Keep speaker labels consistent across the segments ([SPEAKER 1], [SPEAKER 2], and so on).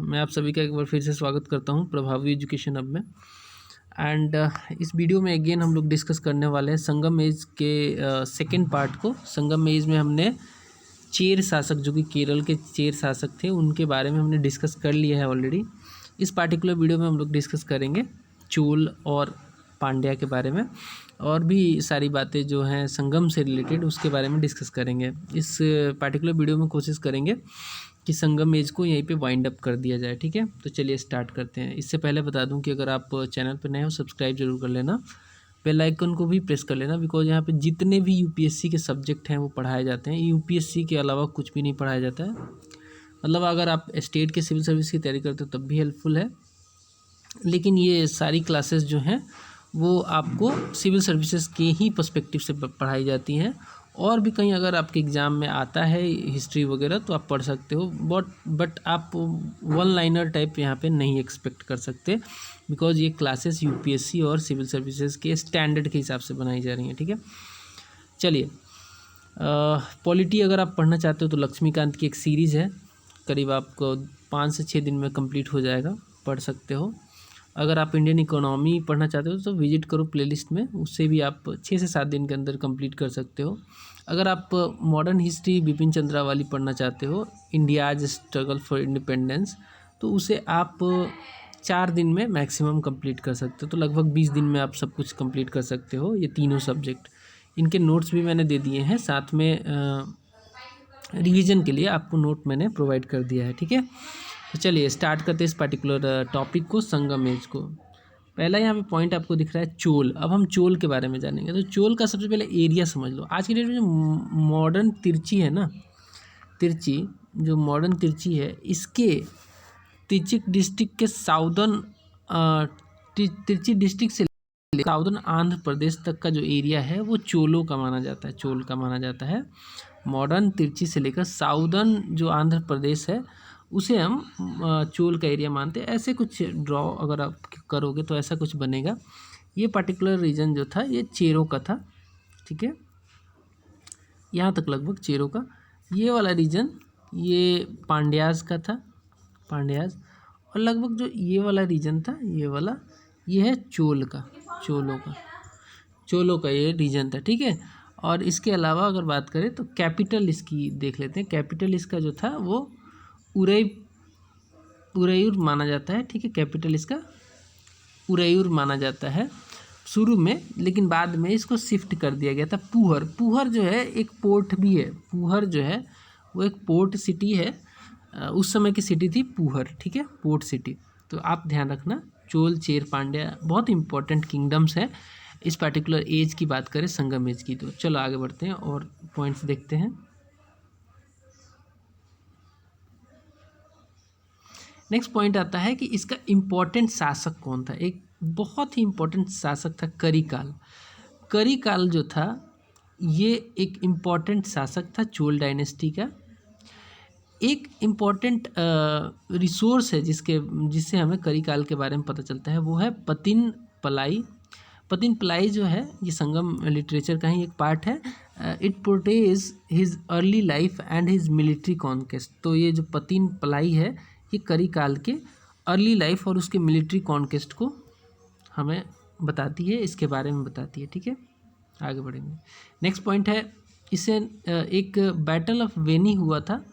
[SPEAKER 1] मैं आप सभी का एक बार फिर से स्वागत करता हूं प्रभावी एजुकेशन हब में। एंड इस वीडियो में अगेन हम लोग डिस्कस करने वाले हैं संगम एज के सेकंड पार्ट को। संगम एज में हमने चेर शासक, जो कि केरल के चेर शासक थे, उनके बारे में हमने डिस्कस कर लिया है ऑलरेडी। इस पार्टिकुलर वीडियो में हम लोग डिस्कस करेंगे चोल और पांड्या के बारे में, और भी सारी बातें जो हैं संगम से रिलेटेड उसके बारे में डिस्कस करेंगे। इस पार्टिकुलर वीडियो में कोशिश करेंगे कि संगम एज को यहीं पे वाइंड अप कर दिया जाए। ठीक है, तो चलिए स्टार्ट करते हैं। इससे पहले बता दूं कि अगर आप चैनल पर नए हो सब्सक्राइब जरूर कर लेना, बेल आइकन को भी प्रेस कर लेना, बिकॉज यहाँ पे जितने भी यूपीएससी के सब्जेक्ट हैं वो पढ़ाए जाते हैं। यूपीएससी के अलावा कुछ भी नहीं पढ़ाया जाता है। मतलब अगर आप स्टेट के सिविल सर्विस की तैयारी करते हो तब भी हेल्पफुल है, लेकिन ये सारी क्लासेस जो हैं वो आपको सिविल सर्विसेज के ही पर्सपेक्टिव से पढ़ाई जाती हैं। और भी कहीं अगर आपके एग्ज़ाम में आता है हिस्ट्री वगैरह तो आप पढ़ सकते हो, बट आप वन लाइनर टाइप यहाँ पे नहीं एक्सपेक्ट कर सकते, बिकॉज ये क्लासेस यूपीएससी और सिविल सर्विसेज के स्टैंडर्ड के हिसाब से बनाई जा रही हैं। ठीक है, चलिए पॉलिटी अगर आप पढ़ना चाहते हो तो लक्ष्मीकांत की एक सीरीज़ है, करीब आपको 5 से 6 दिन में कंप्लीट हो जाएगा, पढ़ सकते हो। अगर आप इंडियन इकोनॉमी पढ़ना चाहते हो तो विजिट करो प्लेलिस्ट में, उससे भी आप 6 से 7 दिन के अंदर कंप्लीट कर सकते हो। अगर आप मॉडर्न हिस्ट्री बिपिन चंद्रा वाली पढ़ना चाहते हो, इंडियाज स्ट्रगल फॉर इंडिपेंडेंस, तो उसे आप 4 दिन में मैक्सिमम कंप्लीट कर सकते हो। तो लगभग 20 दिन में आप सब कुछ कंप्लीट कर सकते हो ये तीनों सब्जेक्ट। इनके नोट्स भी मैंने दे दिए हैं, साथ में रिवीजन के लिए आपको नोट मैंने प्रोवाइड कर दिया है। ठीक है, तो चलिए स्टार्ट करते हैं इस पर्टिकुलर टॉपिक को, संगम एज को। पहला यहाँ पे पॉइंट आपको दिख रहा है चोल। अब हम चोल के बारे में जानेंगे। तो चोल का सबसे पहले एरिया समझ लो। आज की डेट में जो मॉडर्न तिरची है ना, तिरची जो मॉडर्न तिरची है, इसके तिरची डिस्ट्रिक्ट के साउदर्न तिरची डिस्ट्रिक्ट से साउदर्न आंध्र प्रदेश तक का जो एरिया है वो चोलों का माना जाता है, चोल का माना जाता है। मॉडर्न तिरची से लेकर साउदर्न जो आंध्र प्रदेश है उसे हम चोल का एरिया मानते हैं। ऐसे कुछ ड्रॉ अगर आप करोगे तो ऐसा कुछ बनेगा। ये पर्टिकुलर रीजन जो था ये चेरों का था। ठीक है, यहाँ तक लगभग चेरों का। ये वाला रीजन ये पांड्याज का था, पांड्याज। और लगभग जो ये वाला रीजन था, ये वाला, ये है चोल का, चोलों का ये रीजन था। ठीक है, और इसके अलावा अगर बात करें तो कैपिटल इसकी देख लेते हैं। कैपिटल इसका जो था वो उरैयूर माना जाता है। ठीक है, कैपिटल इसका उरैयूर माना जाता है शुरू में, लेकिन बाद में इसको शिफ्ट कर दिया गया था पूहर। पूहर जो है एक पोर्ट भी है, पूहर जो है वो एक पोर्ट सिटी है। उस समय की सिटी थी पूहर। ठीक है, पोर्ट सिटी। तो आप ध्यान रखना, चोल, चेर, पांड्या बहुत इंपॉर्टेंट किंगडम्स हैं। इस पर्टिकुलर एज की बात करें, संगम एज की, तो चलो आगे बढ़ते हैं और पॉइंट्स देखते हैं। नेक्स्ट पॉइंट आता है कि इसका इम्पोर्टेंट शासक कौन था। एक बहुत ही इम्पोर्टेंट शासक था करिकाल। करिकाल जो था ये एक इम्पॉर्टेंट शासक था चोल डायनेस्टी का। एक इम्पॉर्टेंट रिसोर्स है जिससे हमें करिकाल के बारे में पता चलता है, वो है पतिन पलाई। पतिन पलाई जो है ये संगम लिटरेचर का ही एक पार्ट है। It portrays his early life and his military conquest. तो ये जो पतिन पलाई है ये करिकाल के अर्ली लाइफ और उसके मिलिट्री कॉन्केस्ट को हमें बताती है, इसके बारे में बताती है। ठीक है, आगे बढ़ेंगे। नेक्स्ट पॉइंट है, इसे एक बैटल ऑफ वेनी हुआ था।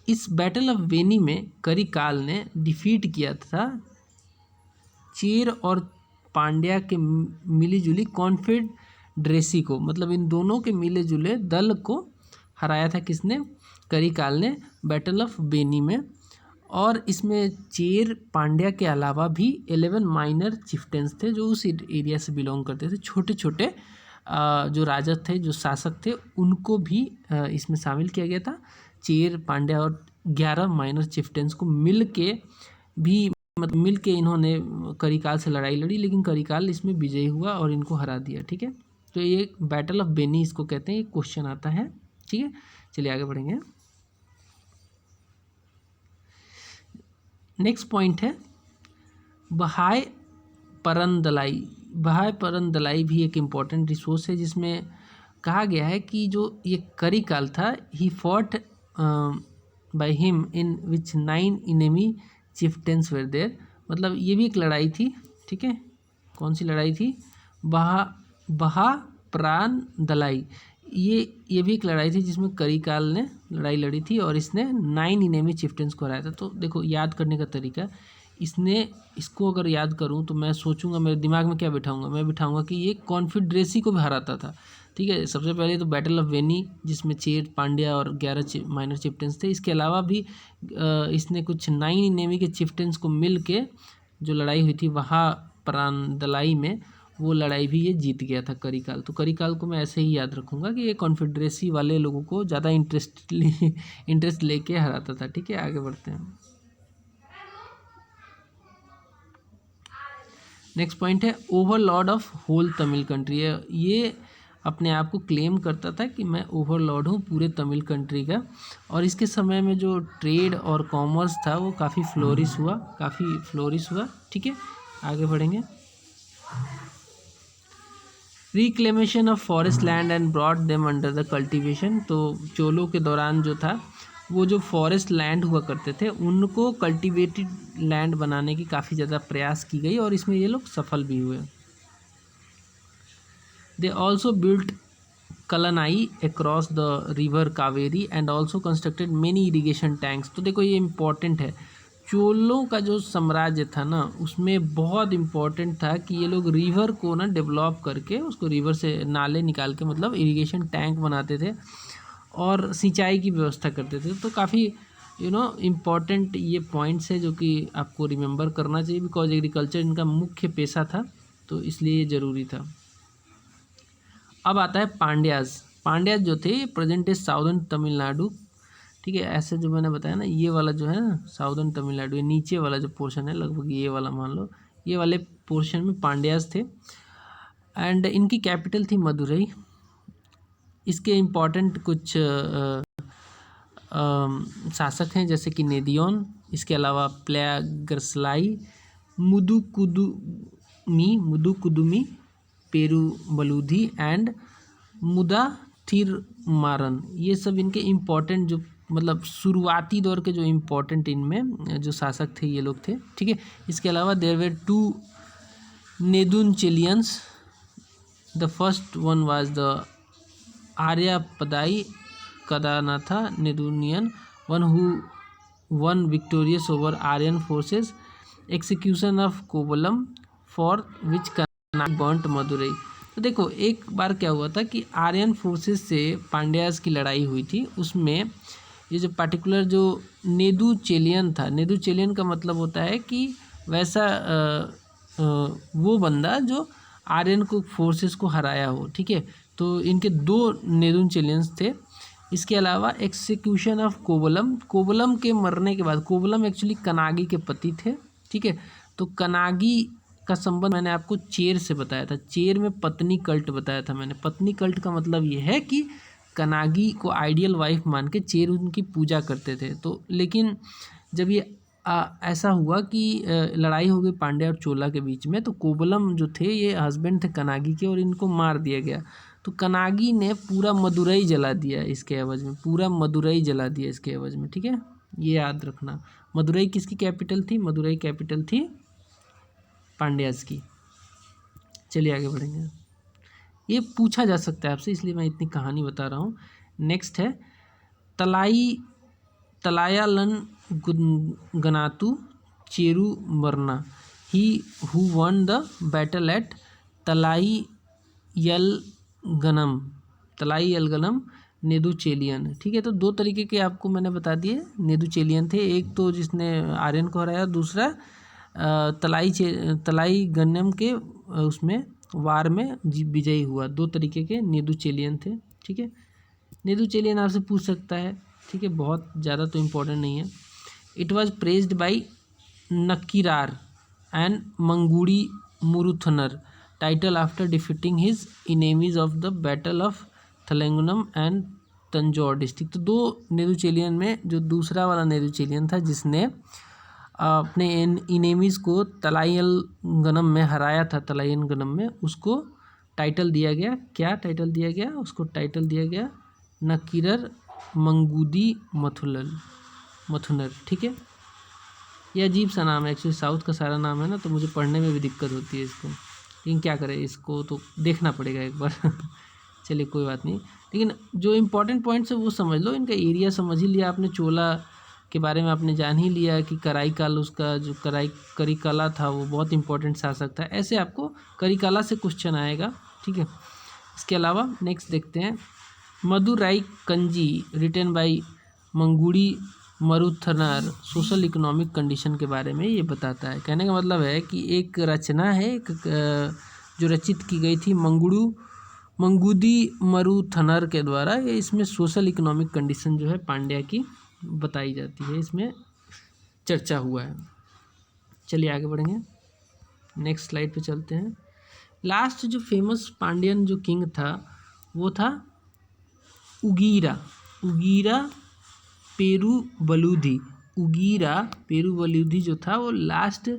[SPEAKER 1] इस बैटल ऑफ वेनी में करिकाल ने डिफीट किया था चेर और पांड्या के मिलीजुली कॉन्फेडरेसी को। मतलब इन दोनों के मिले जुले दल को हराया था किसने? करिकाल ने, बैटल ऑफ वेनी में। और इसमें चेर, पांड्या के अलावा भी 11 माइनर चिफ्टेंस थे जो उस एरिया से बिलोंग करते थे। छोटे छोटे जो राजा थे, जो शासक थे, उनको भी इसमें शामिल किया गया था। चेर, पांड्या और 11 माइनर चिफ्टेंस को मिल के इन्होंने करिकाल से लड़ाई लड़ी, लेकिन करिकाल इसमें विजयी हुआ और इनको हरा दिया। ठीक है, तो ये बैटल ऑफ बेनी इसको कहते हैं। ये क्वेश्चन आता है। ठीक है, चलिए आगे बढ़ेंगे। नेक्स्ट पॉइंट है बहाय परंदलाई। बहाय परंदलाई भी एक इम्पॉर्टेंट रिसोर्स है, जिसमें कहा गया है कि जो ये करिकाल था, he fought by him in which 9 enemy chieftains were there, मतलब ये भी एक लड़ाई थी, ठीक है। कौन सी लड़ाई थी? बहा प्राण दलाई, ये भी एक लड़ाई थी जिसमें करिकाल ने लड़ाई लड़ी थी और इसने 9 इनेमी चिफ्टेंस को हराया था। तो देखो याद करने का तरीका, इसको अगर याद करूं तो मैं सोचूंगा, मेरे दिमाग में क्या बिठाऊंगा, मैं बिठाऊंगा कि ये कॉन्फेडरेसी को भी हराता था, ठीक है। सबसे पहले तो बैटल ऑफ वेनी, जिसमें 6 पांड्या और 11 माइनर चिफ्टेंस थे। इसके अलावा भी इसने कुछ 9 इनेमी के चिफ्टेंस को मिल के जो लड़ाई हुई थी वहाँ प्राणदलाई में, वो लड़ाई भी ये जीत गया था करिकाल। तो करिकाल को मैं ऐसे ही याद रखूँगा कि ये कॉन्फेडरेसी वाले लोगों को ज़्यादा इंटरेस्ट लेके हराता था, ठीक है। आगे बढ़ते हैं। नेक्स्ट पॉइंट है overlord of whole Tamil country. ये अपने आप को क्लेम करता था कि मैं ओवरलॉर्ड हूँ पूरे तमिल कंट्री का, और इसके समय में जो ट्रेड और कॉमर्स था वो काफ़ी फ्लोरिश हुआ, ठीक है। आगे बढ़ेंगे। Reclamation of forest land and brought them under the cultivation. तो चोलों के दौरान जो था वो जो फॉरेस्ट लैंड हुआ करते थे उनको कल्टीवेटेड लैंड बनाने की काफ़ी ज़्यादा प्रयास की गई और इसमें ये लोग सफल भी हुए। They also built Kallanai across the river Kaveri and also constructed many irrigation tanks. तो देखो ये इम्पॉर्टेंट है, चोलों का जो साम्राज्य था ना उसमें बहुत इम्पोर्टेंट था कि ये लोग रिवर को ना डेवलप करके उसको रिवर से नाले निकाल के मतलब इरिगेशन टैंक बनाते थे और सिंचाई की व्यवस्था करते थे। तो काफ़ी इम्पॉर्टेंट ये पॉइंट्स है जो कि आपको रिमेंबर करना चाहिए, बिकॉज एग्रीकल्चर इनका मुख्य पेशा था, तो इसलिए ये ज़रूरी था। अब आता है पांड्याज जो थे प्रेजेंट इज साउदर्न तमिलनाडु, ठीक है। ऐसे जो मैंने बताया ना, ये वाला जो है ना साउदर्न तमिलनाडु, ये नीचे वाला जो पोर्शन है लगभग ये वाला मान लो, ये वाले पोर्शन में पांड्याज थे एंड इनकी कैपिटल थी मदुरई। इसके इम्पॉर्टेंट कुछ शासक हैं जैसे कि नेदियोन, इसके अलावा प्लेगर्सलाई, मुदुकुदुमी, पेरुमलुधी एंड मुदाथिरमारन। ये सब इनके इम्पोर्टेंट जो मतलब शुरुआती दौर के जो इम्पोर्टेंट इनमें जो शासक थे ये लोग थे, ठीक है। इसके अलावा there were 2 Nedunchezhiyans. The first one was the Ariyappadai Kadantha Nedunchezhiyan, one who won victorious over Aryan forces, execution of Kovalan for which burnt Madurai. तो देखो एक बार क्या हुआ था कि आर्यन फोर्सेस से पांड्यास की लड़ाई हुई थी, उसमें ये जो पार्टिकुलर जो नेदुचेलियन था, नेदुचेलियन का मतलब होता है कि वैसा वो बंदा जो आर्यन को फोर्सेस को हराया हो, ठीक है। तो इनके 2 नेदुचेलियंस थे। इसके अलावा एक्सिक्यूशन ऑफ कोवलम के मरने के बाद, कोवलम एक्चुअली कनागी के पति थे, ठीक है। तो कनागी का संबंध मैंने आपको चेर से बताया था, चेर में पत्नी कल्ट बताया था मैंने। पत्नी कल्ट का मतलब ये है कि कनागी को आइडियल वाइफ मान के चेर उनकी पूजा करते थे। तो लेकिन जब ये ऐसा हुआ कि लड़ाई हो गई पांड्या और चोला के बीच में, तो कोवलम जो थे ये हस्बैंड थे कनागी के और इनको मार दिया गया। तो कनागी ने पूरा मदुरई जला दिया इसके एवज में, पूरा मदुरई जला दिया इसके एवज में, ठीक है। ये याद रखना। मदुरई किसकी कैपिटल थी? मदुरई कैपिटल थी पांड्याज की। चलिए आगे बढ़ेंगे। ये पूछा जा सकता है आपसे, इसलिए मैं इतनी कहानी बता रहा हूँ। नेक्स्ट है तलायालन गनातु चेरू मरना, he who won the battle at Talaiyalanganam Nedunchezhiyan, ठीक है। तो 2 तरीके के आपको मैंने बता दिए नेदुचेलियन थे, एक तो जिसने आर्यन को हराया, दूसरा तलाई गन्नम के उसमें वार में विजयी हुआ। 2 तरीके के नेदुचेलियन थे, ठीक है। नेदुचेलियन आपसे पूछ सकता है, ठीक है, बहुत ज़्यादा तो इम्पोर्टेंट नहीं है। It was praised by Nakkirar and Mangudi Marudanar, title after defeating his enemies of the battle of Thalaiyalanganam and Tanjore district. तो 2 नेदुचेलियन में जो दूसरा वाला नेदुचेलियन था जिसने अपने इनेमीज़ को तलायल-गनम में हराया था, तलायन-गनम में, उसको टाइटल दिया गया, क्या टाइटल दिया गया? उसको टाइटल दिया गया नकीरर मंगूदी मथुनर, ठीक है। ये अजीब सा नाम है एक्चुअली, साउथ का सारा नाम है ना, तो मुझे पढ़ने में भी दिक्कत होती है इसको, लेकिन क्या करें, इसको तो देखना पड़ेगा एक बार चलिए कोई बात नहीं। लेकिन जो इम्पोर्टेंट पॉइंट्स है वो समझ लो, इनका एरिया समझ ही लिया आपने, चोला के बारे में आपने जान ही लिया कि कराईकाल, उसका जो करिकाला था वो बहुत इंपॉर्टेंट शासक था। ऐसे आपको करिकाला से क्वेश्चन आएगा, ठीक है। इसके अलावा नेक्स्ट देखते हैं, Maduraikanchi written by Mangudi Marudanar social economic condition के बारे में ये बताता है। कहने का मतलब है कि एक रचना है, एक जो रचित की गई थी मंगुदी मरुथनर के द्वारा। ये इसमें सोशल इकोनॉमिक कंडीशन जो है पांड्या की बताई जाती है, इसमें चर्चा हुआ है। चलिए आगे बढ़ेंगे, नेक्स्ट स्लाइड पे चलते हैं। लास्ट जो फेमस पांड्यन जो किंग था वो था उगीरा पेरुबलूधी। उगीरा पेरुबलूधी जो था वो लास्ट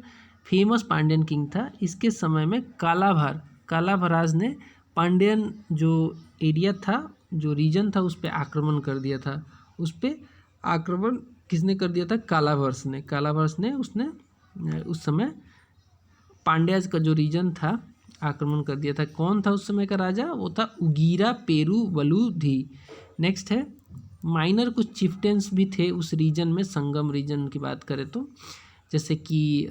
[SPEAKER 1] फेमस पांड्यन किंग था। इसके समय में कालाभराज ने पांड्यन जो एरिया था, जो रीजन था, उस पर आक्रमण कर दिया था। उस पर आक्रमण किसने कर दिया था? कालाभर्ष ने उसने उस समय पांड्याज का जो रीजन था आक्रमण कर दिया था। कौन था उस समय का राजा? वो था उगीरा पेरुबलूधी। नेक्स्ट है, माइनर कुछ चिफ्टेंस भी थे उस रीजन में, संगम रीजन की बात करें तो, जैसे कि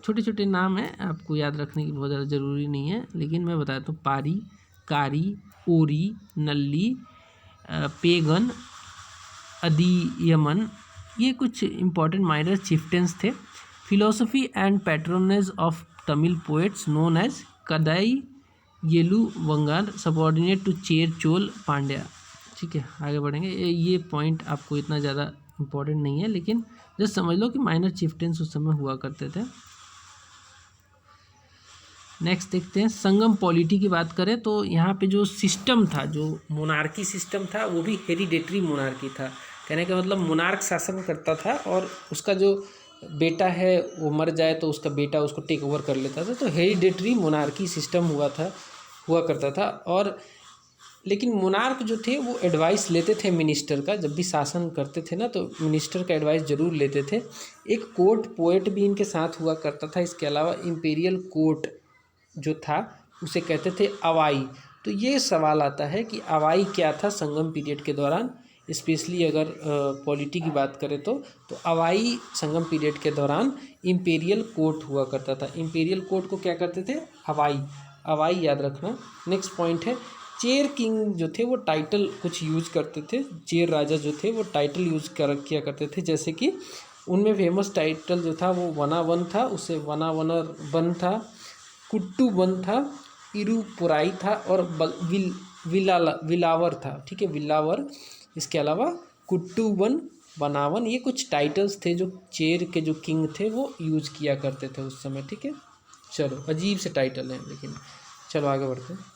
[SPEAKER 1] छोटे छोटे नाम हैं, आपको याद रखने की बहुत ज़्यादा ज़रूरी नहीं है, लेकिन मैं बताता हूँ। पारी, कारी, ओरी, नल्ली, पेगन, अधियमन, ये कुछ इंपॉर्टेंट माइनर चिफ्टेंस थे। Philosophy and patronage of Tamil poets known as Kadai Ezhu वंगार सबॉर्डिनेट टू चेर चोल पांड्या। ठीक है, आगे बढ़ेंगे। ये पॉइंट आपको इतना ज़्यादा इम्पोर्टेंट नहीं है, लेकिन जस्ट समझ लो कि माइनर चिफ्टेंस उस समय हुआ करते थे। नेक्स्ट देखते हैं, संगम पॉलिटी की बात करें तो यहाँ पे जो सिस्टम था, जो मोनार्की सिस्टम था, वो भी हेरिडेटरी मोनार्की था। कहने का मतलब मोनार्क शासन करता था और उसका जो बेटा है वो मर जाए तो उसका बेटा उसको टेक ओवर कर लेता था। तो हेरिडेटरी मोनार्की सिस्टम हुआ करता था। और लेकिन मोनार्क जो थे वो एडवाइस लेते थे मिनिस्टर का, जब भी शासन करते थे ना तो मिनिस्टर का एडवाइस ज़रूर लेते थे। एक कोर्ट पोएट भी इनके साथ हुआ करता था। इसके अलावा इम्पीरियल कोर्ट जो था उसे कहते थे अवाई। तो ये सवाल आता है कि अवाई क्या था संगम पीरियड के दौरान, स्पेशली अगर पॉलिटी की बात करें तो अवाई संगम पीरियड के दौरान इम्पीरियल कोर्ट हुआ करता था। इम्पीरियल कोर्ट को क्या करते थे? अवाई याद रखना। नेक्स्ट पॉइंट है, चेर किंग जो थे वो टाइटल कुछ यूज करते थे। चेर राजा जो थे वो टाइटल यूज किया करते थे, जैसे कि उनमें फेमस टाइटल जो था वो वनावन था, उसे वनावनर वन था, कुट्टू वन था, इरुपुराई था और विलावर था। ठीक है, विलावर। इसके अलावा कुट्टू वन, वनावन, ये कुछ टाइटल्स थे जो चेर के जो किंग थे वो यूज किया करते थे उस समय। ठीक है, चलो अजीब से टाइटल हैं, लेकिन चलो आगे बढ़ते हैं।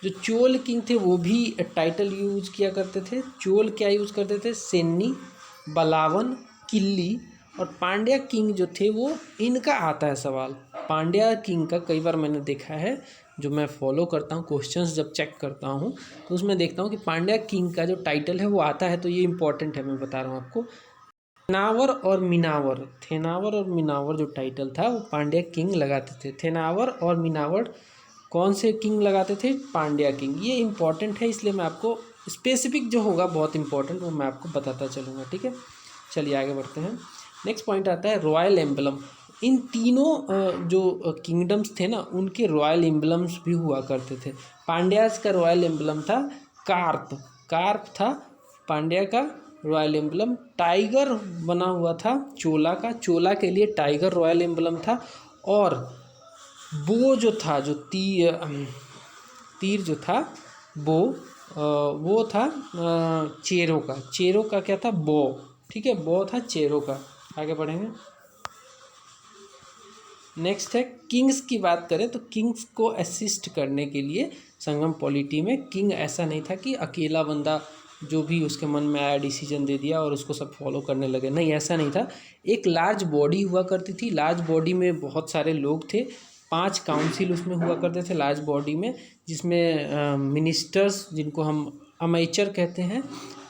[SPEAKER 1] जो चोल किंग थे वो भी टाइटल यूज किया करते थे। चोल क्या यूज करते थे? सेन्नी, बलावन, किल्ली। और पांड्या किंग जो थे वो, इनका आता है सवाल पांड्या किंग का। कई बार मैंने देखा है, जो मैं फॉलो करता हूँ, क्वेश्चंस जब चेक करता हूँ तो उसमें देखता हूँ कि पांड्या किंग का जो टाइटल है वो आता है। तो ये इंपॉर्टेंट है, मैं बता रहा हूँ आपको। थेनावर और मिनावर जो टाइटल था वो पांड्या किंग लगाते थे। थेनावर और मिनावर कौन से किंग लगाते थे? पांड्या किंग। ये इंपॉर्टेंट है, इसलिए मैं आपको स्पेसिफिक जो होगा बहुत इंपॉर्टेंट वो मैं आपको बताता चलूँगा। ठीक है, चलिए आगे बढ़ते हैं। नेक्स्ट पॉइंट आता है रॉयल एम्बलम। इन तीनों जो किंगडम्स थे ना, उनके रॉयल एम्बलम्स भी हुआ करते थे। पांड्याज का रॉयल एम्बलम था कार्प था पांड्या का रॉयल एम्बलम। टाइगर बना हुआ था चोला के लिए टाइगर रॉयल एम्बलम था। और बो जो था, जो तीर जो था वो था चेरों का क्या था? बो। ठीक है, बो था चेरों का। आगे बढ़ेंगे। नेक्स्ट है, किंग्स की बात करें तो किंग्स को असिस्ट करने के लिए संगम पॉलिटी में किंग ऐसा नहीं था कि अकेला बंदा जो भी उसके मन में आया डिसीजन दे दिया और उसको सब फॉलो करने लगे। नहीं, ऐसा नहीं था। एक लार्ज बॉडी हुआ करती थी। लार्ज बॉडी में बहुत सारे लोग थे। 5 काउंसिल उसमें हुआ करते थे लार्ज बॉडी में, जिसमें मिनिस्टर्स, जिनको हम अमेचर कहते हैं,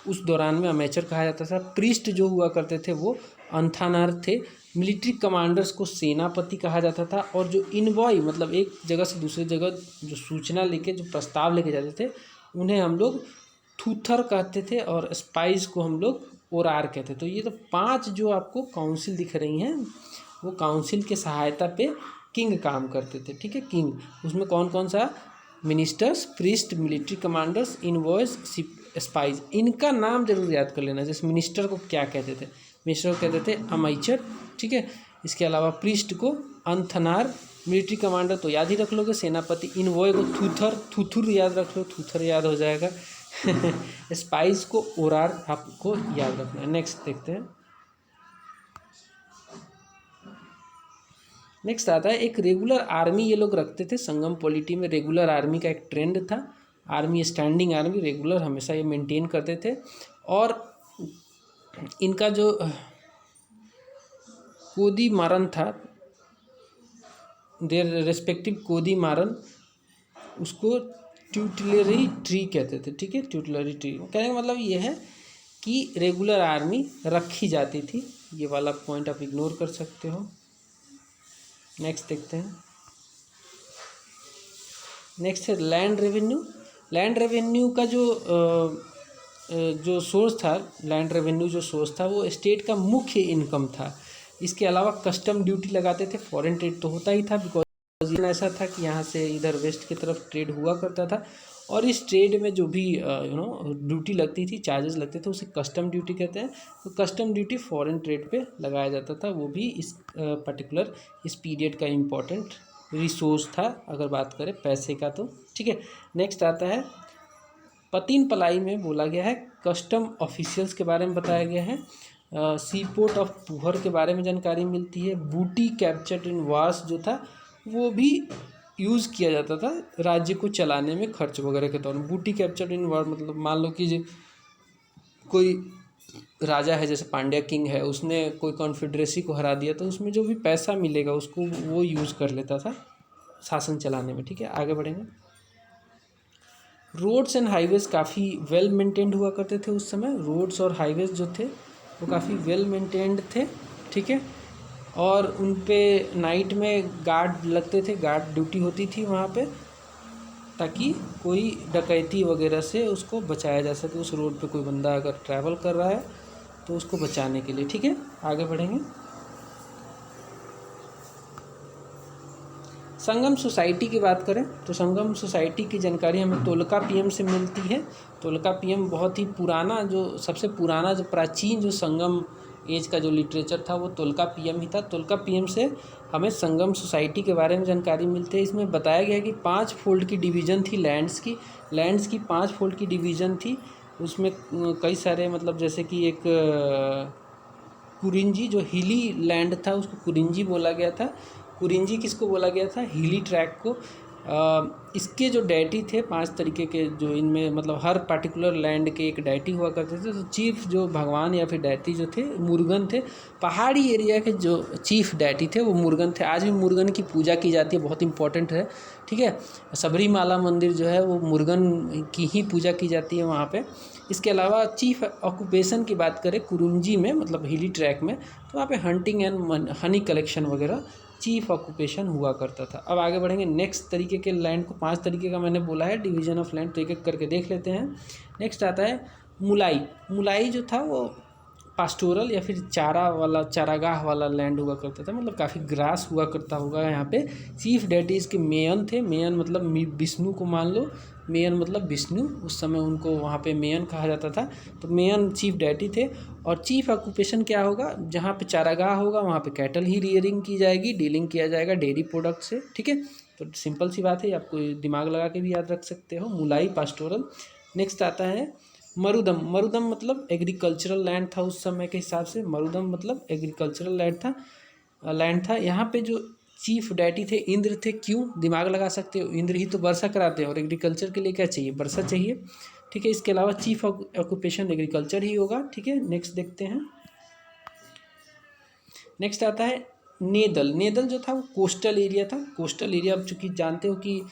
[SPEAKER 1] उस दौरान में अमेचर कहा जाता था। प्रीस्ट जो हुआ करते थे वो अंथानार थे। मिलिट्री कमांडर्स को सेनापति कहा जाता था, और जो इनवॉय मतलब एक जगह से दूसरी जगह जो सूचना लेके जो प्रस्ताव लेके जाते थे उन्हें हम लोग थूथर कहते थे, और स्पाइस को हम लोग ओरार कहते थे। तो ये तो 5 जो आपको काउंसिल दिख रही हैं वो काउंसिल के सहायता पे किंग काम करते थे, ठीक है। किंग उसमें कौन कौन सा, ministers, priest, military commanders, invoice, spice, इनका नाम जरूर याद कर लेना। जैसे मिनिस्टर को क्या कहते थे, मिनिस्टर को कहते थे अमाइचर, ठीक है। इसके अलावा प्रीस्ट को अंथनार, मिलिट्री कमांडर तो याद ही रख लोगे सेनापति, इनवॉय को थूथर, थूथुर याद रख लो, थूथर याद हो जाएगा स्पाइस को ओरार आपको याद रखना है। नेक्स्ट देखते हैं। नेक्स्ट आता है एक रेगुलर आर्मी ये लोग रखते थे। संगम पॉलिटी में रेगुलर आर्मी का एक ट्रेंड था। आर्मी स्टैंडिंग आर्मी, रेगुलर हमेशा ये मेंटेन करते थे। और इनका जो कोदी मारन था, देयर रेस्पेक्टिव कोदी मारन, उसको ट्यूटलरी ट्री कहते थे, ठीक है। ट्यूटलरी ट्री कहने का मतलब ये है कि रेगुलर आर्मी रखी जाती थी। ये वाला पॉइंट आप इग्नोर कर सकते हो। नेक्स्ट देखते हैं। नेक्स्ट है लैंड रेवेन्यू। लैंड रेवेन्यू का जो सोर्स था, लैंड रेवेन्यू जो सोर्स था वो स्टेट का मुख्य इनकम था। इसके अलावा कस्टम ड्यूटी लगाते थे। फॉरेन ट्रेड तो होता ही था, बिकॉज ऐसा था कि यहाँ से इधर वेस्ट की तरफ ट्रेड हुआ करता था, और इस ट्रेड में जो भी ड्यूटी लगती थी, चार्जेस लगते थे, उसे कस्टम ड्यूटी कहते हैं। तो कस्टम ड्यूटी फॉरेन ट्रेड पे लगाया जाता था। वो भी इस पर्टिकुलर इस पीरियड का इम्पोर्टेंट रिसोर्स था अगर बात करें पैसे का तो, ठीक है। नेक्स्ट आता है पतिन पलाई में बोला गया है कस्टम ऑफिशियल्स के बारे में बताया गया है। सी पोर्ट ऑफ पुहर के बारे में जानकारी मिलती है। बूटी कैप्चर्ड इन वार्स जो था वो भी यूज़ किया जाता था राज्य को चलाने में खर्च वगैरह के तौर में। बूटी कैप्चर्ड इन वार मतलब मान लो कि कोई राजा है, जैसे पांड्या किंग है, उसने कोई कॉन्फेडरेसी को हरा दिया, तो उसमें जो भी पैसा मिलेगा उसको वो यूज़ कर लेता था शासन चलाने में, ठीक है। आगे बढ़ेंगे। रोड्स एंड हाईवेज काफ़ी वेल मेंटेन्ड हुआ करते थे उस समय। रोड्स और हाईवेज जो थे वो काफ़ी वेल मेंटेन्ड थे, ठीक है। और उन पे नाइट में गार्ड लगते थे, गार्ड ड्यूटी होती थी वहाँ पे, ताकि कोई डकैती वगैरह से उसको बचाया जा सके। उस रोड पे कोई बंदा अगर ट्रैवल कर रहा है तो उसको बचाने के लिए, ठीक है। आगे बढ़ेंगे। संगम सोसाइटी की बात करें तो संगम सोसाइटी की जानकारी हमें तोलकापियम से मिलती है। तोलकापियम बहुत ही पुराना, जो सबसे पुराना जो प्राचीन जो संगम एज का जो लिटरेचर था वो तोलकापियम ही था। तोलकापियम से हमें संगम सोसाइटी के बारे में जानकारी मिलती है। इसमें बताया गया कि 5 फोल्ड की डिवीज़न थी लैंड्स की 5 फोल्ड की डिवीज़न थी। उसमें कई सारे मतलब जैसे कि एक कुरिंजी जो हिली लैंड था उसको कुरिंजी बोला गया था। कुरिंजी किसको बोला गया था? हिली ट्रैक को। इसके जो डैटी थे 5 तरीके के, जो इनमें मतलब हर पार्टिकुलर लैंड के एक डैटी हुआ करते थे। तो चीफ जो भगवान या फिर डैटी जो थे मुर्गन थे। पहाड़ी एरिया के जो चीफ डैटी थे वो मुर्गन थे। आज भी मुर्गन की पूजा की जाती है, बहुत इंपॉर्टेंट है, ठीक है। सबरीमाला मंदिर जो है वो मुर्गन की ही पूजा की जाती है वहाँ पे। इसके अलावा चीफ ऑक्यूपेशन की बात करें कुरुंजी में, मतलब हिली ट्रैक में, तो वहाँ पे हंटिंग एंड हनी कलेक्शन वगैरह चीफ ऑक्यूपेशन हुआ करता था। अब आगे बढ़ेंगे। नेक्स्ट तरीके के लैंड को 5 तरीके का मैंने बोला है डिवीजन ऑफ लैंड, तो एक एक करके देख लेते हैं। नेक्स्ट आता है मुलाई। मुलाई जो था वो पास्टोरल या फिर चारागाह वाला लैंड हुआ करता था, मतलब काफ़ी ग्रास हुआ करता होगा यहाँ पे। चीफ डैटीज के मेयन थे। मेयन मतलब विष्णु को मान लो, मेयन मतलब विष्णु, उस समय उनको वहाँ पे मेयन कहा जाता था। तो मेयन चीफ डैटी थे। और चीफ ऑक्यूपेशन क्या होगा? जहाँ पे चारागाह होगा वहाँ पे कैटल ही रियरिंग की जाएगी, डीलिंग किया जाएगा डेयरी प्रोडक्ट से, ठीक है। तो सिंपल सी बात है, आपको दिमाग लगा के भी याद रख सकते हो। मुलाई, पास्टोरल। नेक्स्ट आता है मरुदम। मरुदम मतलब एग्रीकल्चरल लैंड था उस समय के हिसाब से। मरुदम मतलब एग्रीकल्चरल लैंड था। यहाँ पे जो चीफ डैटी थे इंद्र थे। क्यों? दिमाग लगा सकते हो, इंद्र ही तो वर्षा कराते हैं, और एग्रीकल्चर के लिए क्या चाहिए? वर्षा चाहिए, ठीक है। इसके अलावा चीफ ऑक्यूपेशन एग्रीकल्चर ही होगा, ठीक है। नेक्स्ट देखते हैं। नेक्स्ट आता है नेदल। नेदल जो था वो कोस्टल एरिया था। कोस्टल एरिया, अब चूँकि जानते हो कि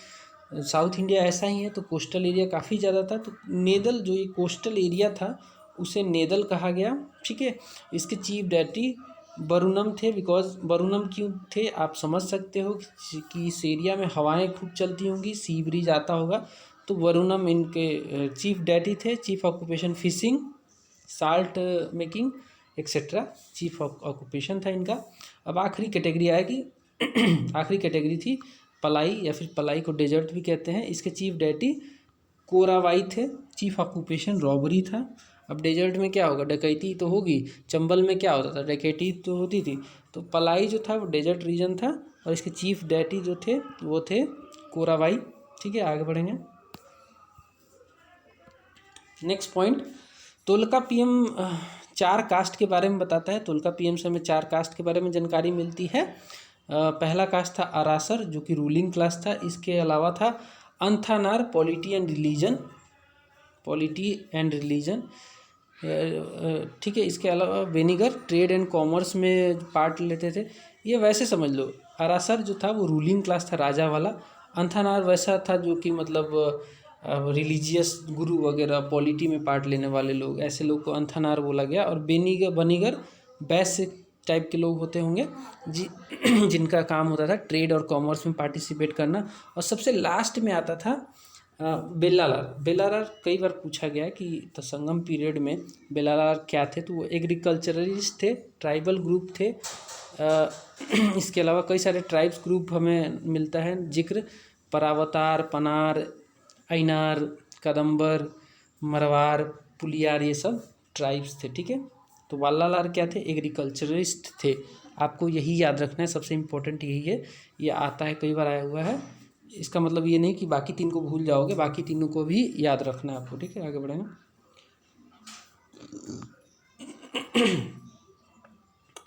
[SPEAKER 1] साउथ इंडिया ऐसा ही है, तो कोस्टल एरिया काफ़ी ज़्यादा था। तो नेदल जो ये कोस्टल एरिया था उसे नेदल कहा गया, ठीक है। इसके चीफ डैटी वरुणम थे, बिकॉज वरुणम क्यों थे आप समझ सकते हो कि इस एरिया में हवाएं खूब चलती होंगी, सी ब्रीज आता होगा, तो वरुणम इनके चीफ डैटी थे। Chief occupation fishing, salt making etcetera, chief occupation था इनका। अब आखिरी कैटेगरी आएगी आखिरी कैटेगरी थी पलाई, या फिर पलाई को डेजर्ट भी कहते हैं। इसके चीफ डैटी कोरावाई थे, चीफ ऑक्यूपेशन रॉबरी था। अब डेजर्ट में क्या होगा, डकैती तो होगी। चंबल में क्या होता था, डकैती तो होती थी। तो पलाई जो था वो डेजर्ट रीजन था, और इसके चीफ डैटी जो थे वो थे कोरावाई। ठीक है, आगे बढ़ेंगे। नेक्स्ट पॉइंट, तोल्काप्पियम 4 कास्ट के बारे में बताता है। तोल्काप्पियम से हमें 4 कास्ट के बारे में जानकारी मिलती है। पहला कास्ट था अरासर, जो कि रूलिंग क्लास था। इसके अलावा था अंथानार, पॉलिटी एंड रिलीजन। ठीक है, इसके अलावा वेनिगर, ट्रेड एंड कॉमर्स में पार्ट लेते थे। ये वैसे समझ लो, अरासर जो था वो रूलिंग क्लास था, राजा वाला। अंथानार वैसा था जो कि मतलब रिलीजियस गुरु वगैरह, पॉलिटी में पार्ट लेने वाले लोग, ऐसे लोग को अंथानार बोला गया। और बनीगर वैश्य टाइप के लोग होते होंगे जिनका काम होता था ट्रेड और कॉमर्स में पार्टिसिपेट करना। और सबसे लास्ट में आता था बेलारार। कई बार पूछा गया कि तो संगम पीरियड में बेलारार क्या थे, तो वो एग्रीकल्चरलिस्ट थे, ट्राइबल ग्रुप थे। इसके अलावा कई सारे ट्राइब्स ग्रुप हमें मिलता है जिक्र, परावतार, पनार, ऐनार, कदम्बर, मरवार, पुलियार, ये सब ट्राइब्स थे। ठीक है, तो वालालार क्या थे, एग्रीकल्चरिस्ट थे। आपको यही याद रखना है, सबसे इम्पोर्टेंट यही है। ये आता है, कई बार आया हुआ है। इसका मतलब ये नहीं कि बाकी 3 को भूल जाओगे, बाकी तीनों को भी याद रखना है आपको। ठीक है, आगे बढ़ेंगे।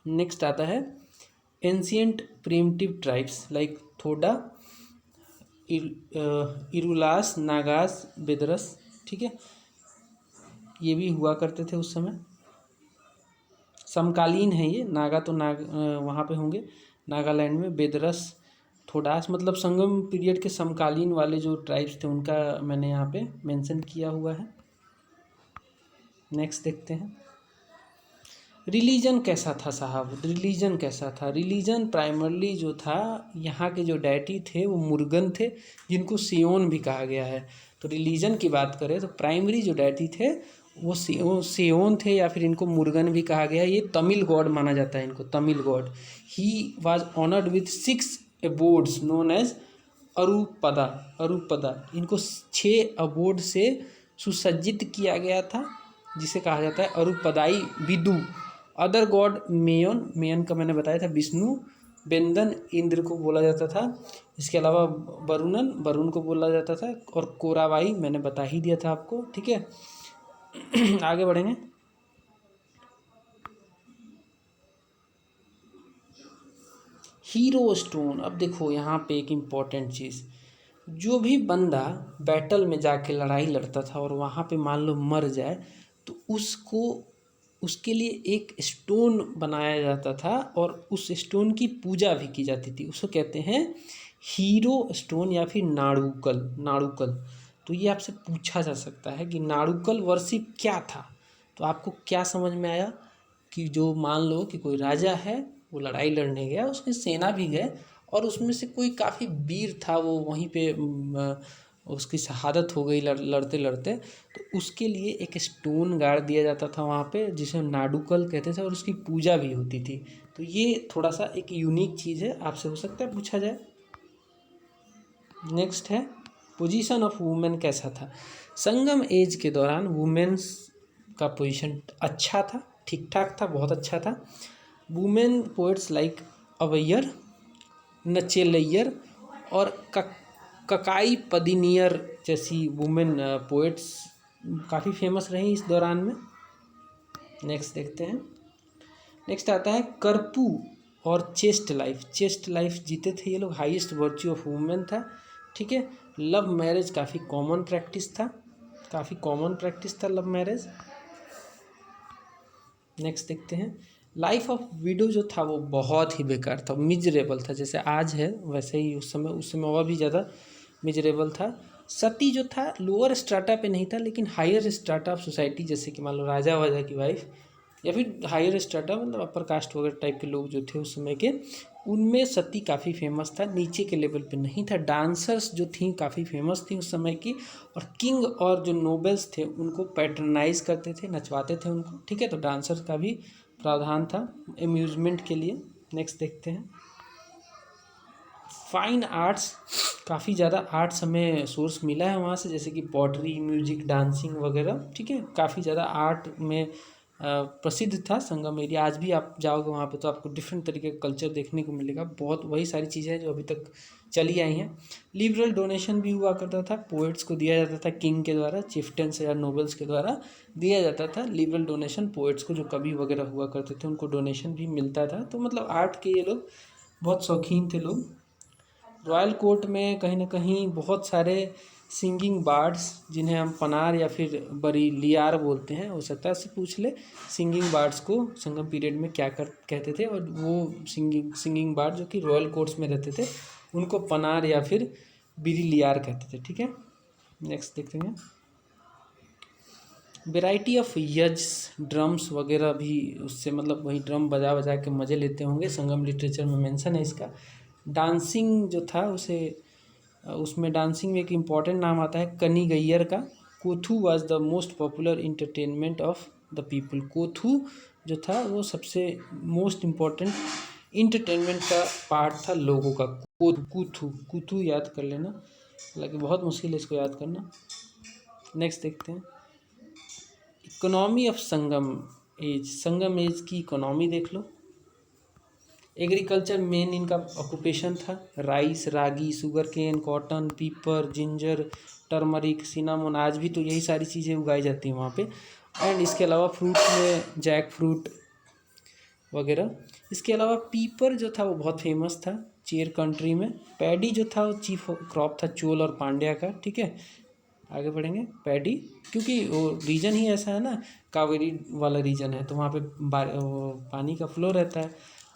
[SPEAKER 1] नेक्स्ट आता है एंशियंट प्रिमिटिव ट्राइब्स लाइक थोडा, इरुलास, नागास, बेदरस। ठीक है, ये भी हुआ करते थे उस समय। समकालीन है ये, नागा तो वहाँ पे होंगे नागालैंड में। बेदरस, थोडास, मतलब संगम पीरियड के समकालीन वाले जो ट्राइब्स थे उनका मैंने यहाँ पे मेंशन किया हुआ है। नेक्स्ट देखते हैं, रिलीजन कैसा था साहब, रिलीजन कैसा था। रिलीजन प्राइमरली जो था, यहाँ के जो डैटी थे वो मुर्गन थे, जिनको सियोन भी कहा गया है। तो रिलीजन की बात करें तो प्राइमरी जो डैटी थे वो सियोन थे, या फिर इनको मुर्गन भी कहा गया है। ये तमिल गॉड माना जाता है इनको, Tamil god. He was honoured with 6 abodes known as Arupadai. इनको 6 अबोर्ड से सुसज्जित किया गया था, जिसे कहा जाता है अरूपदाई विदु। अदर गॉड मेयन का मैंने बताया था, विष्णु, बेंदन इंद्र को बोला जाता था। इसके अलावा वरुण को बोला जाता था, और कोरावाई मैंने बता ही दिया था आपको। ठीक है, आगे बढ़ेंगे। हीरो स्टोन, अब देखो यहाँ पे एक इम्पॉर्टेंट चीज़, जो भी बंदा बैटल में जाके लड़ाई लड़ता था और वहाँ पे मान लो मर जाए, तो उसके लिए एक स्टोन बनाया जाता था, और उस स्टोन की पूजा भी की जाती थी। उसको कहते हैं हीरो स्टोन या फिर नाड़ुकल। तो ये आपसे पूछा जा सकता है कि नाड़ुकल वर्शिप क्या था। तो आपको क्या समझ में आया कि जो मान लो कि कोई राजा है, वो लड़ाई लड़ने गया, उसकी सेना भी गए, और उसमें से कोई काफ़ी वीर था, वो वहीं पे उसकी शहादत हो गई लड़ते लड़ते, तो उसके लिए एक स्टोन गाड़ दिया जाता था वहाँ पे, जिसे नाडुकल कहते थे, और उसकी पूजा भी होती थी। तो ये थोड़ा सा एक यूनिक चीज़ है, आपसे हो सकता है पूछा जाए। नेक्स्ट है, पोजीशन ऑफ वुमेन कैसा था। संगम एज के दौरान वुमेन्स का पोजीशन अच्छा था, ठीक ठाक था, बहुत अच्छा था। वुमेन पोएट्स लाइक अवैयर, नचेलैयर और ककाई पदिनियर जैसी वुमेन पोएट्स काफ़ी फेमस रही इस दौरान में। नेक्स्ट देखते हैं। नेक्स्ट आता है करपू और चेस्ट लाइफ जीते थे ये लोग। हाईएस्ट वर्च्यू ऑफ वुमेन था। ठीक है, लव मैरिज काफ़ी कॉमन प्रैक्टिस था लव मैरिज। नेक्स्ट देखते हैं, लाइफ ऑफ विडो जो था वो बहुत ही बेकार था, मिजरेबल था। जैसे आज है वैसे ही उस समय और भी ज़्यादा मिजरेबल था। सती जो था लोअर स्ट्राटा पे नहीं था, लेकिन हायर स्ट्राटा ऑफ सोसाइटी, जैसे कि मान लो राजा वाजा की वाइफ, या फिर हायर स्ट्राटा मतलब अपर कास्ट वगैरह टाइप के लोग जो थे उस समय के, उनमें सती काफ़ी फेमस था, नीचे के लेवल पे नहीं था। डांसर्स जो थी काफ़ी फेमस थी उस समय की, और किंग और जो नोबल्स थे उनको पैट्रनाइज करते थे, नचवाते थे उनको, ठीक है। तो डांसर्स का भी प्रावधान था एम्यूजमेंट के लिए। नेक्स्ट देखते हैं, फाइन आर्ट्स, काफ़ी ज़्यादा आर्ट्स हमें सोर्स मिला है वहाँ से, जैसे कि पॉटरी, म्यूजिक, डांसिंग वगैरह, ठीक है। काफ़ी ज़्यादा आर्ट में प्रसिद्ध था संगम एरिया। आज भी आप जाओगे वहाँ पे तो आपको डिफरेंट तरीके का कल्चर देखने को मिलेगा, बहुत वही सारी चीज़ें हैं जो अभी तक चली आई हैं। लिबरल डोनेशन भी हुआ करता था, पोएट्स को दिया जाता था किंग के द्वारा, चिफ्टन्स या नोबल्स के द्वारा दिया जाता था लिबरल डोनेशन। पोएट्स को जो कवि वगैरह हुआ करते थे उनको डोनेशन भी मिलता था। तो मतलब आर्ट के ये लोग बहुत शौकीन थे लोग। रॉयल कोर्ट में कहीं ना कहीं बहुत सारे सिंगिंग बार्ड्स, जिन्हें हम पनार या फिर बड़ी लियार बोलते हैं, हो सकता है उससे पूछ ले सिंगिंग बार्ड्स को संगम पीरियड में क्या कहते थे। और वो सिंगिंग बार्ड जो कि रॉयल कोर्ट्स में रहते थे उनको पनार या फिर बिरी लियार कहते थे, ठीक है। नेक्स्ट देखते हैं, वेराइटी ऑफ यज्स, ड्रम्स वगैरह भी उससे मतलब वही ड्रम बजा बजा के मज़े लेते होंगे, संगम लिटरेचर में मेंशन है इसका। डांसिंग जो था उसे, उसमें डांसिंग में एक इम्पॉर्टेंट नाम आता है कनिगैयर का। Koothu was the most popular entertainment of the people. Koothu जो था वो सबसे मोस्ट इम्पॉर्टेंट इंटरटेनमेंट का पार्ट था लोगों का। कूथू, कूथू याद कर लेना, हालांकि बहुत मुश्किल है इसको याद करना। नेक्स्ट देखते हैं, economy of Sangam age. Sangam age की इकोनॉमी देख लो। एग्रीकल्चर मेन इनका ऑक्यूपेशन था, rice, ragi, sugarcane, cotton, pepper, ginger, turmeric, cinnamon, आज भी तो यही सारी चीज़ें उगाई जाती हैं वहाँ पे। एंड इसके अलावा फ्रूट में जैक फ्रूट वगैरह। इसके अलावा पीपर जो था वो बहुत फेमस था चेर कंट्री में। पैडी जो था वो चीफ क्रॉप था चोल और पांड्या का, ठीक है। आगे बढ़ेंगे, पैडी, क्योंकि वो रीजन ही ऐसा है ना, कावेरी वाला रीजन है, तो वहाँ पे पानी का फ्लो रहता है,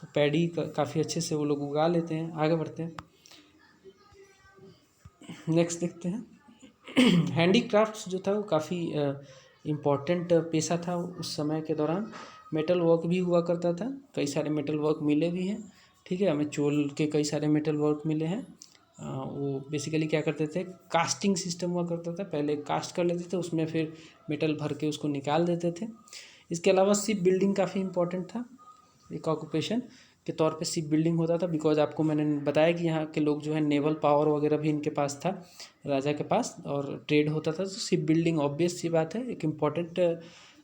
[SPEAKER 1] तो पैडी काफ़ी अच्छे से वो लोग उगा लेते हैं। आगे बढ़ते हैं, नेक्स्ट देखते हैं, हैंडीक्राफ्ट्स जो था वो काफ़ी इम्पॉर्टेंट पेशा था उस समय के दौरान। मेटल वर्क भी हुआ करता था, कई सारे मेटल वर्क मिले भी हैं, ठीक है। हमें चोल के कई सारे मेटल वर्क मिले हैं। वो बेसिकली क्या करते थे, कास्टिंग सिस्टम हुआ करता था, पहले कास्ट कर लेते थे, उसमें फिर मेटल भर के उसको निकाल देते थे। इसके अलावा शिप बिल्डिंग काफ़ी इंपॉर्टेंट था, एक ऑक्यूपेशन के तौर पे शिप बिल्डिंग होता था, बिकॉज आपको मैंने बताया कि यहाँ के लोग जो है नेवल पावर वगैरह भी इनके पास था, राजा के पास, और ट्रेड होता था। तो शिप बिल्डिंग ऑब्वियस सी बात है एक इम्पॉर्टेंट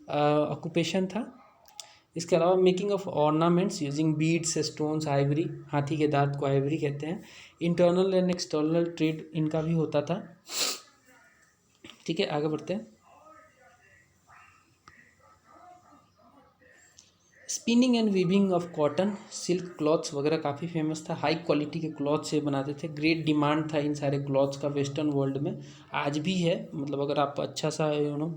[SPEAKER 1] ऑक्यूपेशन था। इसके अलावा making of ornaments using beads, stones, Ivory, हाथी के दांत को आइवरी कहते हैं। इंटरनल एंड एक्सटर्नल ट्रेड इनका भी होता था, ठीक है। आगे बढ़ते हैं, spinning and weaving of cotton, silk clothes वगैरह काफ़ी फेमस था। हाई क्वालिटी के क्लॉथ से बनाते थे, ग्रेट डिमांड था इन सारे क्लॉथ्स का वेस्टर्न वर्ल्ड में, आज भी है। मतलब अगर आप अच्छा सा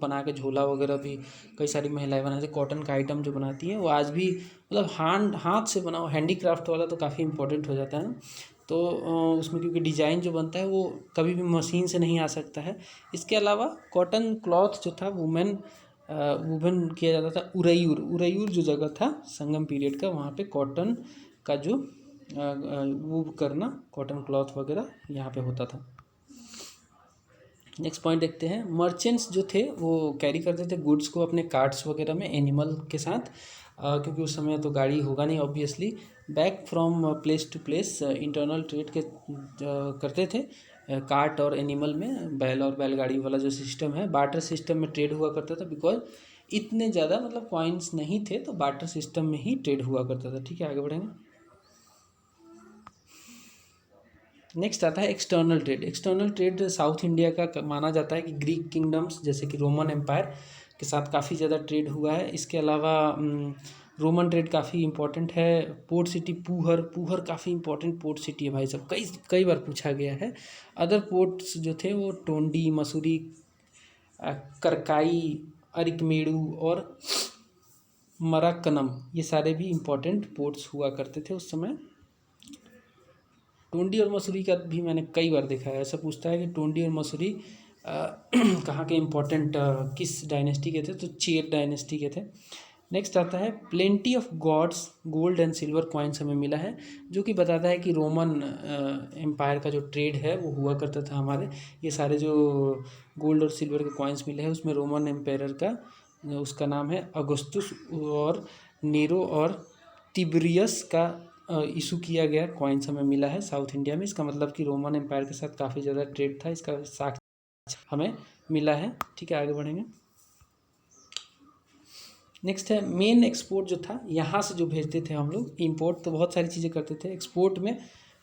[SPEAKER 1] बना के झोला वगैरह भी कई सारी महिलाएं बनाती हैं, कॉटन का आइटम जो बनाती हैं वो आज भी मतलब हाथ से बनाओ, हैंडीक्राफ्ट वाला तो काफ़ी इंपॉर्टेंट हो जाता है ना। तो उसमें क्योंकि डिज़ाइन जो बनता है वो कभी भी मशीन से नहीं आ सकता है। इसके अलावा कॉटन क्लॉथ जो था वुवन किया जाता था। उरैयूर जो जगह था संगम पीरियड का, वहाँ पे कॉटन का जो वूव करना, कॉटन क्लॉथ वगैरह यहाँ पे होता था। नेक्स्ट पॉइंट देखते हैं, मर्चेंट्स जो थे वो कैरी करते थे गुड्स को अपने कार्ट्स वगैरह में एनिमल के साथ, क्योंकि उस समय तो गाड़ी होगा नहीं obviously. Back from place to place, internal trade के करते थे कार्ट और एनिमल में, बैल और बैलगाड़ी वाला जो सिस्टम है, बार्टर सिस्टम में ट्रेड हुआ करता था, बिकॉज इतने ज़्यादा मतलब कॉइन्स नहीं थे, तो बार्टर सिस्टम में ही ट्रेड हुआ करता था, ठीक है। आगे बढ़ेंगे, नेक्स्ट आता है external trade. External trade south India का माना जाता है कि ग्रीक किंगडम्स जैसे कि रोमन एम्पायर के साथ काफ़ी ज़्यादा ट्रेड हुआ है। इसके अलावा रोमन ट्रेड काफ़ी इंपॉर्टेंट है। पोर्ट सिटी पूहर काफ़ी इंपॉर्टेंट पोर्ट सिटी है भाई साहब, कई बार पूछा गया है। अदर पोर्ट्स जो थे वो टोंडी, मसूरी, करकाई, अरिकमेड़ू और मराक्कनम, ये सारे भी इंपॉर्टेंट पोर्ट्स हुआ करते थे उस समय। टोंडी और मसूरी का भी मैंने कई बार देखा है, ऐसा पूछता है कि टोंडी और मसूरी कहाँ के इम्पोर्टेंट किस डायनेस्टी के थे, तो चेर डायनेस्टी के थे। नेक्स्ट आता है plenty of gods gold and silver coins हमें मिला है, जो कि बताता है कि रोमन एम्पायर का जो ट्रेड है वो हुआ करता था हमारे। ये सारे जो गोल्ड और सिल्वर के कॉइन्स मिले हैं उसमें रोमन एम्पायर का उसका नाम है अगस्तुस और नीरो और तिब्रियस का इशू किया गया कॉइन्स हमें मिला है साउथ इंडिया में। इसका मतलब कि रोमन एम्पायर के साथ काफ़ी ज़्यादा ट्रेड था, इसका साक्ष्य हमें मिला है। ठीक है, आगे बढ़ेंगे। नेक्स्ट है मेन एक्सपोर्ट जो था, यहाँ से जो भेजते थे हम लोग। इंपोर्ट तो बहुत सारी चीज़ें करते थे, एक्सपोर्ट में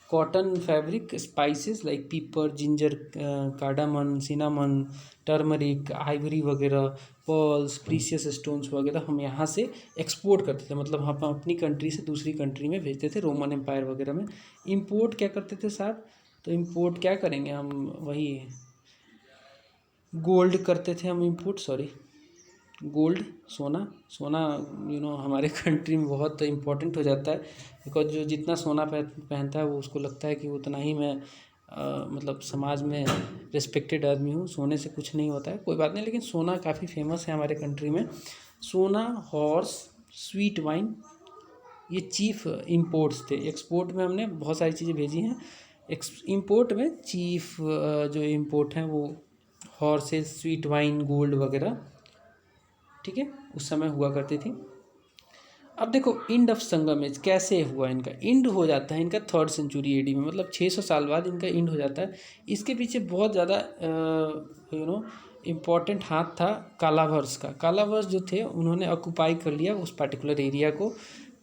[SPEAKER 1] कॉटन, फैब्रिक, स्पाइसेस लाइक पीपर, जिंजर, कार्डामन, सिनामन, टर्मरिक, आइवरी वगैरह, पर्ल्स, प्रीशियस स्टोन्स वगैरह हम यहाँ से एक्सपोर्ट करते थे, मतलब हम अपनी कंट्री से दूसरी कंट्री में भेजते थे रोमन एम्पायर वगैरह में। इंपोर्ट क्या करते थे साहब, तो इंपोर्ट क्या करेंगे हम, वही गोल्ड करते थे हम इंपोर्ट, गोल्ड, सोना हमारे कंट्री में बहुत इम्पोर्टेंट हो जाता है, बिकॉज जो जितना सोना पहनता है वो उसको लगता है कि उतना ही मैं मतलब समाज में रिस्पेक्टेड आदमी हूँ, सोने से कुछ नहीं होता है, कोई बात नहीं, लेकिन सोना काफ़ी फेमस है हमारे कंट्री में। सोना, हॉर्स, स्वीट वाइन, ये चीफ इंपोर्ट्स थे। एक्सपोर्ट में हमने बहुत सारी चीज़ें भेजी हैं, इंपोर्ट में चीफ जो इंपोर्ट हैं वो हॉर्सेस, स्वीट वाइन, गोल्ड वगैरह, ठीक है, उस समय हुआ करती थी। अब देखो इंड ऑफ संगम एज कैसे हुआ, इनका इंड हो जाता है इनका 3rd सेंचुरी एडी में, मतलब 600 साल बाद इनका इंड हो जाता है। इसके पीछे बहुत ज़्यादा इम्पॉर्टेंट हाथ था कालावर्स का। कालावर्स जो थे उन्होंने ऑक्यूपाई कर लिया उस पर्टिकुलर एरिया को।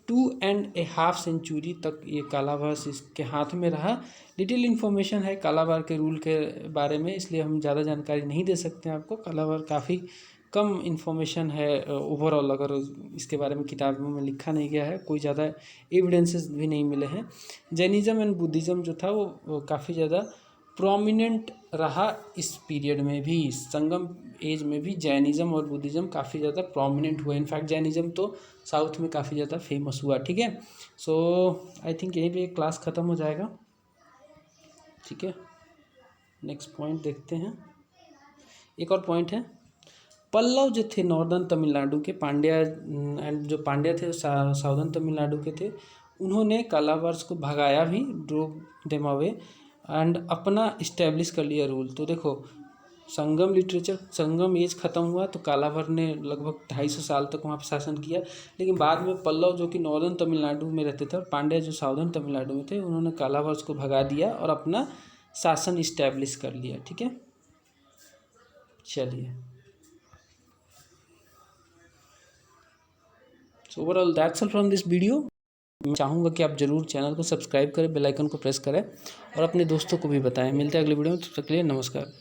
[SPEAKER 1] 2.5 सेंचुरी तक ये कालावर्स इसके हाथ में रहा। डिटेल इन्फॉर्मेशन है कालावर के रूल के बारे में, इसलिए हम ज़्यादा जानकारी नहीं दे सकते हैं आपको। कालावर काफ़ी कम इन्फॉर्मेशन है ओवरऑल, अगर इसके बारे में किताबों में लिखा नहीं गया है, कोई ज़्यादा एविडेंसेस भी नहीं मिले हैं। जैनिज़्म एंड बुद्धिज़्म जो था वो काफ़ी ज़्यादा प्रोमिनेंट रहा इस पीरियड में भी, संगम एज में भी जैनिज़्म और बुद्धिज़्म काफ़ी ज़्यादा प्रोमिनेंट हुआ। इनफैक्ट जैनिज़्म तो साउथ में काफ़ी ज़्यादा फेमस हुआ। ठीक है, सो आई थिंक यहीं पे क्लास ख़त्म हो जाएगा। ठीक है, नेक्स्ट पॉइंट देखते हैं। एक और पॉइंट है, पल्लव जो थे नॉर्दर्न तमिलनाडु के, पांड्या एंड जो पांड्या थे साउदर्न तमिलनाडु के थे, उन्होंने कालावर्स को भगाया भी, ड्रोव देम अवे, एंड अपना इस्टेब्लिश कर लिया रूल। तो देखो संगम लिटरेचर, संगम एज ख़त्म हुआ तो कालावर ने लगभग 250 साल तक वहाँ पर शासन किया, लेकिन बाद में पल्लव जो कि नॉर्दर्न तमिलनाडु में रहते थे और पांड्या जो साउदर्न तमिलनाडु में थे, उन्होंने कालावर्स को भगा दिया और अपना शासन इस्टेब्लिश कर लिया। ठीक है, चलिए, so overall that's all from this video. मैं चाहूँगा कि आप ज़रूर चैनल को सब्सक्राइब करें, बेल आइकन को प्रेस करें और अपने दोस्तों को भी बताएं। मिलते हैं अगले वीडियो में, तब तक के लिए नमस्कार।